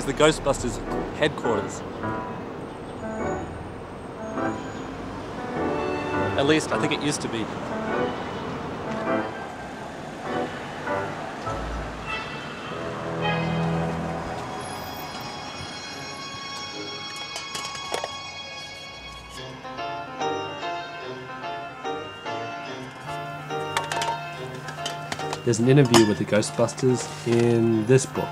is the Ghostbusters headquarters. At least, I think it used to be. There's an interview with the Ghostbusters in this book.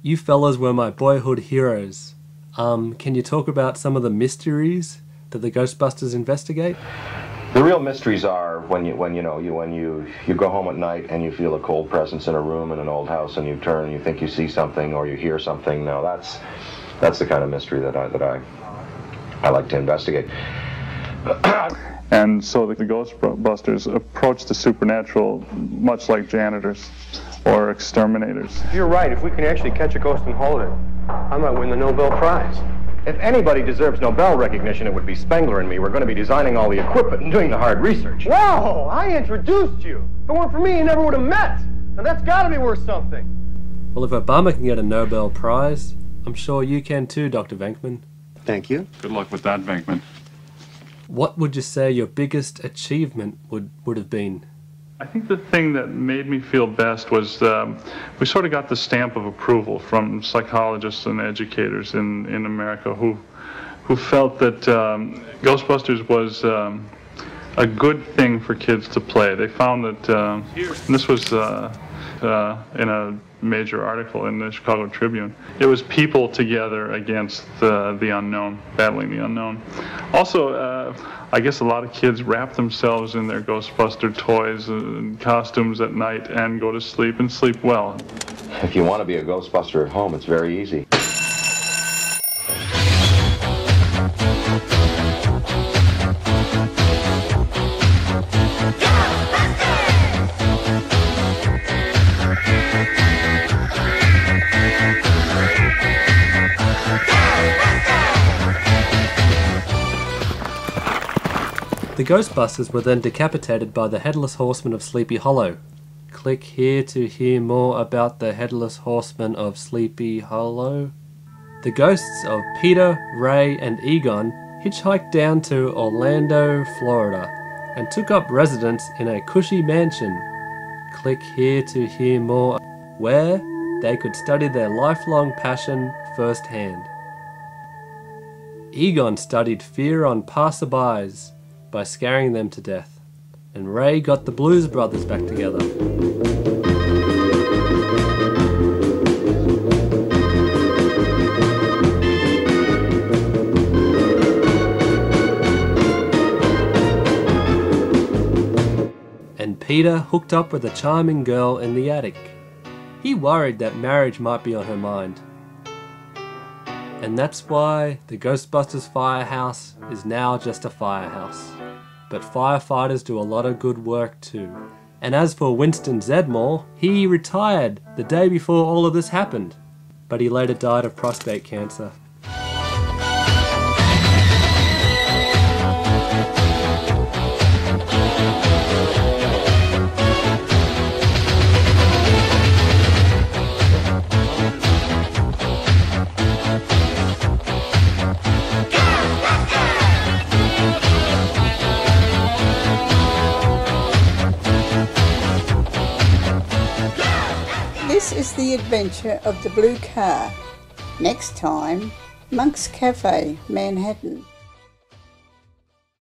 You fellas were my boyhood heroes. Can you talk about some of the mysteries that the Ghostbusters investigate? The real mysteries are when you go home at night and you feel a cold presence in a room in an old house, and you turn and you think you see something or you hear something. Now that's the kind of mystery that I like to investigate. And so the Ghostbusters approach the supernatural much like janitors or exterminators. You're right. If we can actually catch a ghost and hold it, I might win the Nobel Prize. If anybody deserves Nobel recognition, it would be Spengler and me. We're going to be designing all the equipment and doing the hard research. Whoa! I introduced you. If it weren't for me, you never would have met. And that's got to be worth something. Well, if Obama can get a Nobel Prize, I'm sure you can too, Dr. Venkman. Thank you. Good luck with that, Venkman. What would you say your biggest achievement would have been? I think the thing that made me feel best was we sort of got the stamp of approval from psychologists and educators in America who felt that Ghostbusters was a good thing for kids to play. They found that, and this was in a major article in the Chicago Tribune, it was people together against the unknown, battling the unknown. Also, I guess a lot of kids wrap themselves in their Ghostbuster toys and costumes at night and go to sleep and sleep well. If you want to be a Ghostbuster at home, it's very easy. The Ghostbusters were then decapitated by the Headless Horseman of Sleepy Hollow. Click here to hear more about the Headless Horseman of Sleepy Hollow. The ghosts of Peter, Ray, and Egon hitchhiked down to Orlando, Florida, and took up residence in a cushy mansion. Click here to hear more, where they could study their lifelong passion firsthand. Egon studied fear on passerbys by scaring them to death, and Ray got the Blues Brothers back together. And Peter hooked up with a charming girl in the attic. He worried that marriage might be on her mind. And that's why the Ghostbusters Firehouse is now just a firehouse. But firefighters do a lot of good work too. And as for Winston Zedmore, he retired the day before all of this happened. But he later died of prostate cancer. This is the adventure of the blue car. Next time, Monk's Cafe, Manhattan.